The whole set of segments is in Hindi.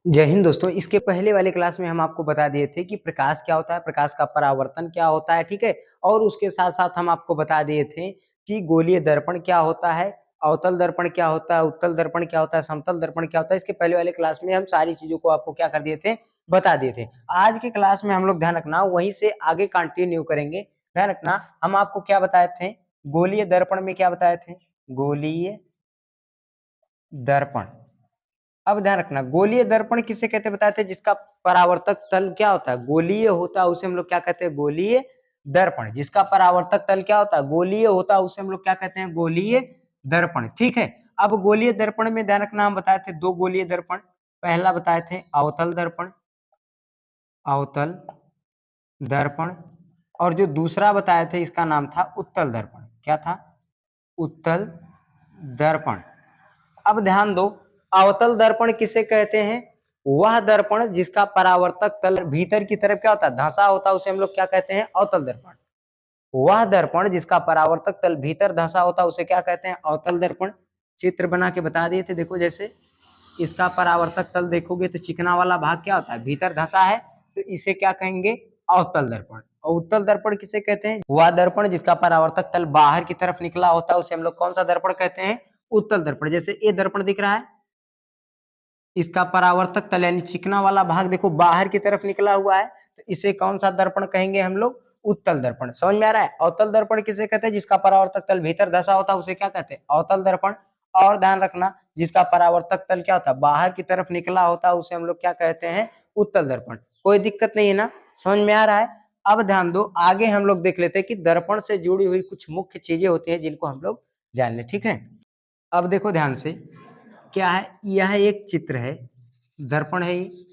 जय हिंद दोस्तों। इसके पहले वाले क्लास में हम आपको बता दिए थे कि प्रकाश क्या होता है, प्रकाश का परावर्तन क्या होता है, ठीक है। और उसके साथ साथ हम आपको बता दिए थे कि गोलीय दर्पण क्या होता है, अवतल दर्पण क्या होता है, उत्तल दर्पण क्या होता है, समतल दर्पण क्या होता है। इसके पहले वाले क्लास में हम सारी चीजों को आपको क्या कर दिए थे, बता दिए थे। आज के क्लास में हम लोग ध्यान रखना वहीं से आगे कंटिन्यू करेंगे। ध्यान रखना हम आपको क्या बताए थे, गोलीय दर्पण में क्या बताए थे, गोलीय दर्पण। अब ध्यान रखना गोलीय दर्पण किसे कहते हैं बताते हैं, जिसका परावर्तक तल क्या होता है, गोलीय होता है, उसे हम लोग क्या कहते हैं, गोलीय दर्पण। जिसका परावर्तक तल क्या होता है, गोलीय होता है, उसे हम लोग क्या कहते हैं, गोलीय दर्पण। ठीक है। अब गोलीय दर्पण में ध्यान रखना हम बताए थे दो गोलीय दर्पण। पहला बताए थे अवतल दर्पण, अवतल दर्पण। और जो दूसरा बताए थे इसका नाम था उत्तल दर्पण। क्या था, उत्तल दर्पण। अब ध्यान दो, अवतल दर्पण किसे कहते हैं, वह दर्पण जिसका परावर्तक तल भीतर की तरफ क्या होता है, धंसा होता है, उसे हम लोग क्या कहते हैं, अवतल दर्पण। वह दर्पण जिसका परावर्तक तल भीतर धंसा होता है उसे क्या कहते हैं, अवतल दर्पण। चित्र बना के बता दिए थे, देखो जैसे इसका परावर्तक तल देखोगे तो चिकना वाला भाग क्या होता है, भीतर धंसा है, तो इसे क्या कहेंगे, अवतल दर्पण। और उत्तल दर्पण किसे कहते हैं, वह दर्पण जिसका परावर्तक तल बाहर की तरफ निकला होता है उसे हम लोग कौन सा दर्पण कहते हैं, उत्तल दर्पण। जैसे ये दर्पण दिख रहा है, इसका परावर्तक तल यानी चिकना वाला भाग देखो बाहर की तरफ निकला हुआ है, तो इसे कौन सा दर्पण कहेंगे हम लोग, उत्तल दर्पण। समझ में आ रहा है। अवतल दर्पण किसे कहते हैं, जिसका परावर्तक तल भीतर धसा होता है उसे क्या कहते हैं, अवतल दर्पण। और ध्यान रखना जिसका परावर्तक तल क्या होता है, बाहर की तरफ निकला होता है उसे हम लोग क्या कहते हैं, उत्तल दर्पण। कोई दिक्कत नहीं है ना, समझ में आ रहा है। अब ध्यान दो आगे हम लोग देख लेते हैं कि दर्पण से जुड़ी हुई कुछ मुख्य चीजें होती हैं जिनको हम लोग जान ले। ठीक है। अब देखो ध्यान से, क्या है, यह एक चित्र है, दर्पण है ये।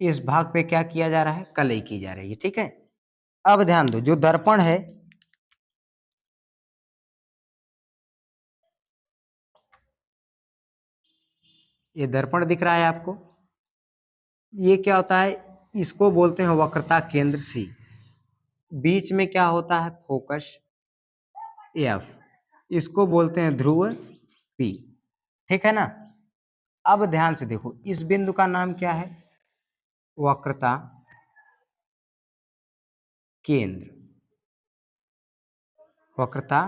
इस भाग पे क्या किया जा रहा है, कलई की जा रही है। ठीक है। अब ध्यान दो, जो दर्पण है, ये दर्पण दिख रहा है आपको, ये क्या होता है, इसको बोलते हैं वक्रता केंद्र सी। बीच में क्या होता है, फोकस एफ। इसको बोलते हैं ध्रुव पी। ठीक है ना। अब ध्यान से देखो, इस बिंदु का नाम क्या है, वक्रता केंद्र, वक्रता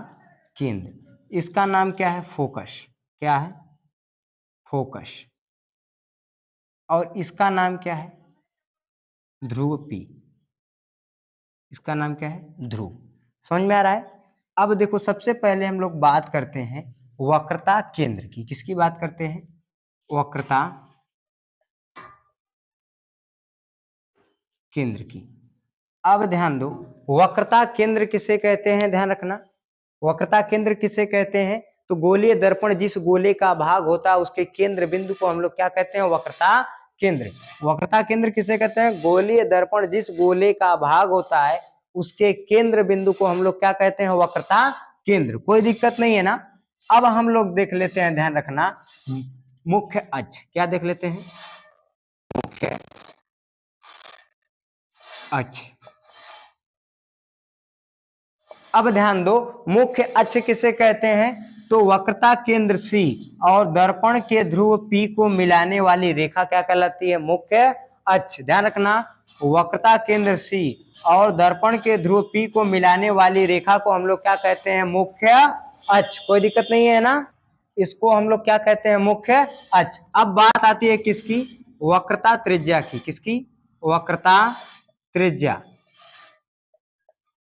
केंद्र। इसका नाम क्या है, फोकस। क्या है, फोकस। और इसका नाम क्या है, ध्रुव पी। इसका नाम क्या है, ध्रुव। समझ में आ रहा है। अब देखो सबसे पहले हम लोग बात करते हैं वक्रता केंद्र की। किसकी बात करते हैं, वक्रता केंद्र की। अब ध्यान दो, वक्रता केंद्र किसे कहते हैं, ध्यान रखना, वक्रता केंद्र किसे कहते हैं, तो गोलीय दर्पण जिस गोले का भाग होता है उसके केंद्र बिंदु को हम लोग क्या कहते हैं, वक्रता केंद्र। वक्रता केंद्र किसे कहते हैं, गोलीय दर्पण जिस गोले का भाग होता है उसके केंद्र बिंदु को हम लोग क्या कहते हैं, वक्रता केंद्र। कोई दिक्कत नहीं है ना। अब हम लोग देख लेते हैं, ध्यान रखना, मुख्य अक्ष। क्या देख लेते हैं, मुख्य अक्ष। अब ध्यान दो, मुख्य अक्ष किसे कहते हैं, तो वक्रता केंद्र सी और दर्पण के ध्रुव पी को मिलाने वाली रेखा क्या कहलाती है, मुख्य अक्ष। ध्यान रखना, वक्रता केंद्र सी और दर्पण के ध्रुव पी को मिलाने वाली रेखा को हम लोग क्या कहते हैं, मुख्य अक्ष। कोई दिक्कत नहीं है ना, इसको हम लोग क्या कहते हैं, मुख्य अक्ष। अब बात आती है किसकी, वक्रता त्रिज्या की। किसकी, वक्रता त्रिज्या।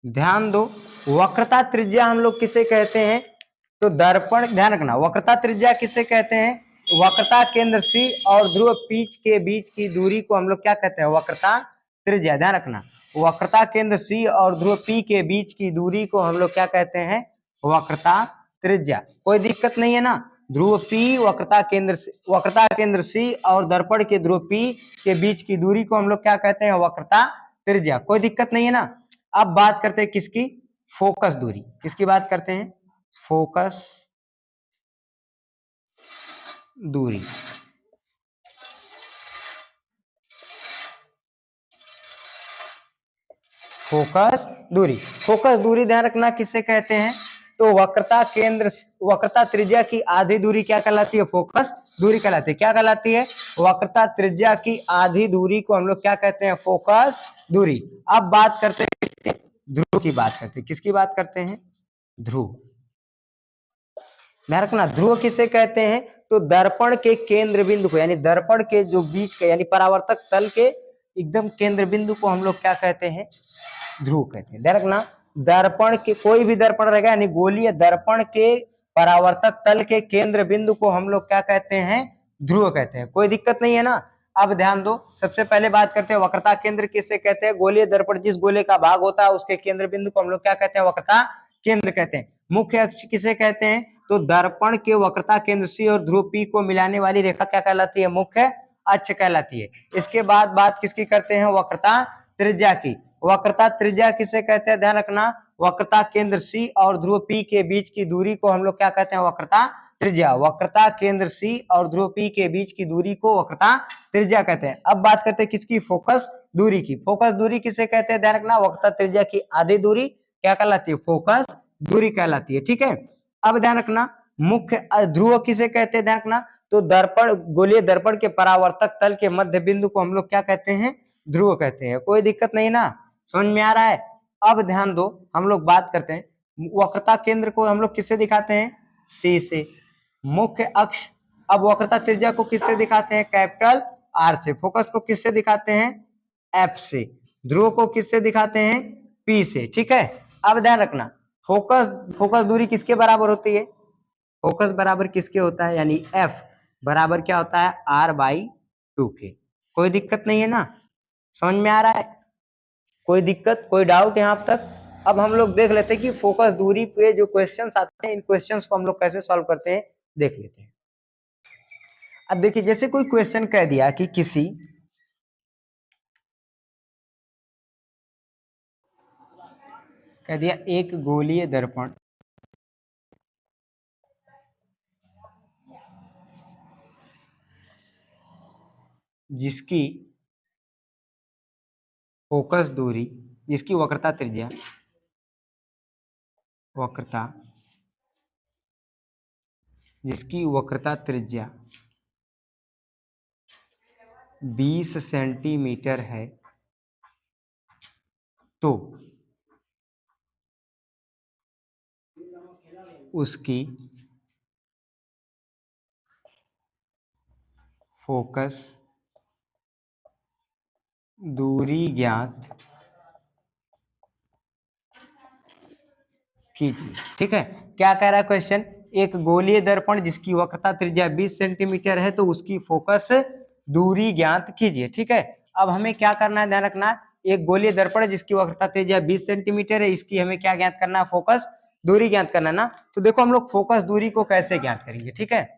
ध्यान दो, वक्रता त्रिज्या हम लोग किसे कहते हैं, तो दर्पण, ध्यान रखना, वक्रता त्रिज्या किसे कहते हैं, वक्रता केंद्र सी और ध्रुव पीच के बीच की दूरी को हम लोग क्या कहते हैं, वक्रता त्रिज्या। ध्यान रखना, वक्रता केंद्र सी और ध्रुव पी के बीच की दूरी को हम लोग क्या कहते हैं, वक्रता त्रिज्या। कोई दिक्कत नहीं है ना। ध्रुव पी, वक्रता केंद्र सी और दर्पण के ध्रुव पी के बीच की दूरी को हम लोग क्या कहते हैं, वक्रता त्रिज्या। कोई दिक्कत नहीं है ना। अब बात करते हैं किसकी, फोकस दूरी। किसकी बात करते हैं, फोकस दूरी। फोकस दूरी, फोकस दूरी ध्यान रखना किसे कहते हैं, तो वक्रता त्रिज्या की आधी दूरी क्या कहलाती है? फोकस दूरी कहलाती है। क्या कहलाती है? वक्रता त्रिज्या की आधी दूरी को हम लोग क्या कहते हैं? फोकस दूरी। अब बात करते हैं ध्रुव की बात करते हैं। किसकी बात करते हैं? ध्रुव। ध्यान रखना, ध्रुव किसे कहते हैं? तो दर्पण के केंद्र बिंदु को, यानी दर्पण के जो बीच का यानी परावर्तक तल के एकदम केंद्र बिंदु को हम लोग क्या कहते हैं? ध्रुव कहते हैं। ध्यान रखना, दर्पण के कोई भी दर्पण रहेगा यानी गोलीय दर्पण के परावर्तक तल के केंद्र बिंदु को हम लोग क्या कहते हैं? ध्रुव कहते हैं। कोई दिक्कत नहीं है ना? अब ध्यान दो, सबसे पहले बात करते हैं वक्रता केंद्र किसे कहते हैं? गोलीय दर्पण जिस गोले का भाग होता है उसके केंद्र बिंदु को हम लोग क्या कहते हैं? वक्रता केंद्र कहते हैं। मुख्य अक्ष किसे कहते हैं? तो दर्पण के वक्रता केंद्र C और ध्रुव P को मिलाने वाली रेखा क्या कहलाती है? मुख्य अक्ष कहलाती है। इसके बाद बात किसकी करते हैं? वक्रता त्रिज्या की। वक्रता त्रिज्या किसे कहते हैं? ध्यान रखना, वक्रता केंद्र C और ध्रुव P के बीच की दूरी को हम लोग क्या कहते हैं? वक्रता त्रिज्या। वक्रता केंद्र C और ध्रुव P के बीच की दूरी को वक्रता त्रिज्या कहते हैं। अब बात करते हैं किसकी? फोकस दूरी की। फोकस दूरी किसे कहते हैं? ध्यान रखना, वक्रता त्रिज्या की आधी दूरी क्या कहलाती है? फोकस दूरी कहलाती है। ठीक है, अब ध्यान रखना, मुख्य ध्रुव किसे कहते हैं? ध्यान रखना, तो दर्पण गोलीय दर्पण के परावर्तक तल के मध्य बिंदु को हम लोग क्या कहते हैं? ध्रुव कहते हैं। कोई दिक्कत नहीं ना? समझ में आ रहा है? अब ध्यान दो, हम लोग बात करते हैं वक्रता केंद्र को हम लोग किससे दिखाते हैं? C से। मुख्य अक्ष, अब वक्रता त्रिज्या को किससे दिखाते हैं? कैपिटल R से। फोकस को किससे दिखाते हैं? F से। ध्रुव को किससे दिखाते हैं? P से। ठीक है, अब ध्यान रखना, फोकस फोकस दूरी किसके बराबर होती है? फोकस बराबर किसके होता है? यानी F बराबर क्या होता है? R/2 के। कोई दिक्कत नहीं है ना? समझ में आ रहा है? कोई दिक्कत, कोई डाउट यहाँ तक? अब हम लोग देख लेते हैं कि फोकस दूरी पे जो क्वेश्चंस आते हैं इन क्वेश्चंस को हम लोग कैसे सॉल्व करते हैं, देख लेते हैं। अब देखिए, जैसे कोई क्वेश्चन कह दिया कि कह दिया एक गोलीय दर्पण जिसकी फोकस दूरी, जिसकी वक्रता त्रिज्या जिसकी वक्रता त्रिज्या 20 सेंटीमीटर है, तो उसकी फोकस दूरी ज्ञात कीजिए। ठीक है, क्या कह रहा है क्वेश्चन? एक गोलीय दर्पण जिसकी वक्रता त्रिज्या 20 सेंटीमीटर है तो उसकी फोकस दूरी ज्ञात कीजिए। ठीक है, अब हमें क्या करना है? ध्यान रखना, एक गोलीय दर्पण जिसकी वक्रता त्रिज्या 20 सेंटीमीटर है, इसकी हमें क्या ज्ञात करना है? फोकस दूरी ज्ञात करना है ना। तो देखो हम लोग फोकस दूरी को कैसे ज्ञात करेंगे। ठीक है,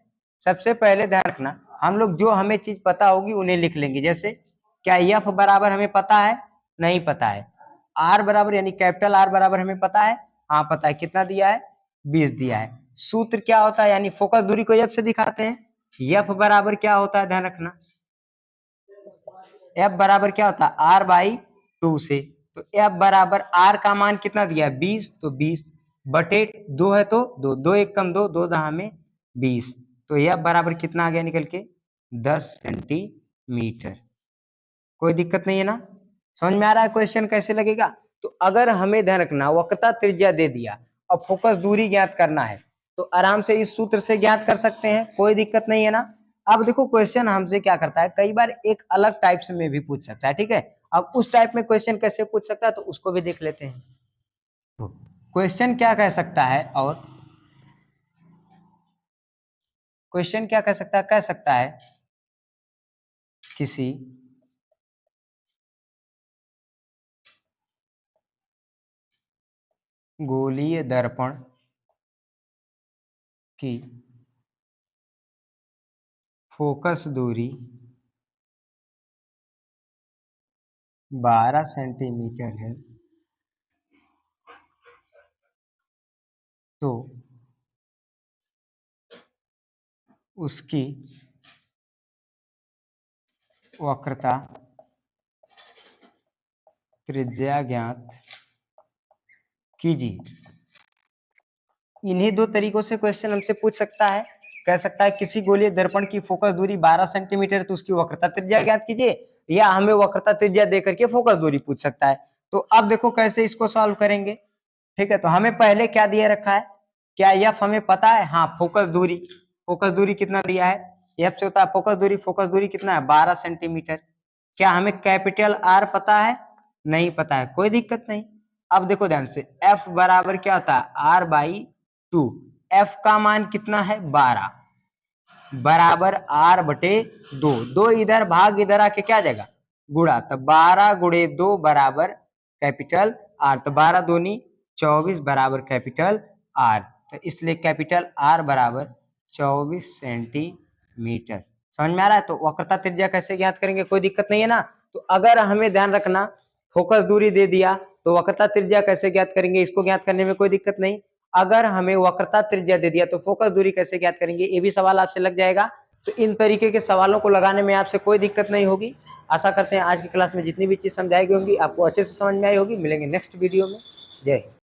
सबसे पहले ध्यान रखना, हम लोग जो हमें चीज पता होगी उन्हें लिख लेंगे। जैसे क्या F बराबर हमें पता है? नहीं पता है। R बराबर यानी कैपिटल R बराबर हमें पता है? हाँ पता है। कितना दिया है? 20 दिया है। सूत्र क्या होता है? यानी फोकस दूरी को F से दिखाते हैं। F बराबर क्या होता है? ध्यान रखना, F बराबर क्या होता है? R/2 से। तो F बराबर R का मान कितना दिया है? 20, तो 20 बटे 2 है तो 2, 2 1 कम 2, 2 दहा में 20। तो F बराबर कितना आ गया निकल के? 10 सेंटीमीटर। कोई दिक्कत नहीं है ना? समझ में आ रहा है क्वेश्चन कैसे लगेगा? तो अगर हमें ध्यान रखना वक्रता त्रिज्या दे दिया और फोकस दूरी ज्ञात करना है तो आराम से इस सूत्र से ज्ञात कर सकते हैं। कोई दिक्कत नहीं है ना? अब देखो क्वेश्चन हमसे क्या करता है, कई बार एक अलग टाइप से में भी पूछ सकता है। ठीक है, अब उस टाइप में क्वेश्चन कैसे पूछ सकता है तो उसको भी देख लेते हैं। तो क्वेश्चन क्या कह सकता है, और क्वेश्चन क्या कह सकता है? कह सकता है किसी गोलीय दर्पण की फोकस दूरी 12 सेंटीमीटर है, तो उसकी वक्रता त्रिज्या ज्ञात कीजिए। इन्हीं दो तरीकों से क्वेश्चन हमसे पूछ सकता है। कह सकता है किसी गोलीय दर्पण की फोकस दूरी 12 सेंटीमीटर तो उसकी वक्रता त्रिज्या ज्ञात कीजिए, या हमें वक्रता त्रिज्या दे करके फोकस दूरी पूछ सकता है। तो अब देखो कैसे इसको सॉल्व करेंगे। ठीक है, तो हमें पहले क्या दिया रखा है, क्या एफ हमें पता है, हाँ फोकस दूरी, फोकस दूरी कितना दिया है, एफ से होता है फोकस दूरी कितना है 12 सेंटीमीटर। क्या हमें कैपिटल आर पता है, नहीं पता है, कोई दिक्कत नहीं। अब देखो ध्यान से, एफ बराबर क्या होता है आर बाई 2, एफ का मान कितना है 12 बराबर आर बटे 2, 2 इधर भाग इधर आके क्या आ जाएगा गुणा, तो 12 गुणे 2 बराबर कैपिटल आर, तो 12 दूनी 24 बराबर कैपिटल आर, तो इसलिए कैपिटल आर बराबर 24 सेंटीमीटर। समझ में आ रहा है। तो वक्रता त्रिज्या कैसे ज्ञात करेंगे, कोई दिक्कत नहीं है ना। तो अगर हमें ध्यान रखना फोकस दूरी दे दिया तो वक्रता त्रिज्या कैसे ज्ञात करेंगे, इसको ज्ञात करने में कोई दिक्कत नहीं। अगर हमें वक्रता त्रिज्या दे दिया तो फोकस दूरी कैसे ज्ञात करेंगे, ये भी सवाल आपसे लग जाएगा। तो इन तरीके के सवालों को लगाने में आपसे कोई दिक्कत नहीं होगी। आशा करते हैं आज की क्लास में जितनी भी चीज समझाई गई होंगी आपको अच्छे से समझ में आई होगी। मिलेंगे नेक्स्ट वीडियो में। जय हिंद।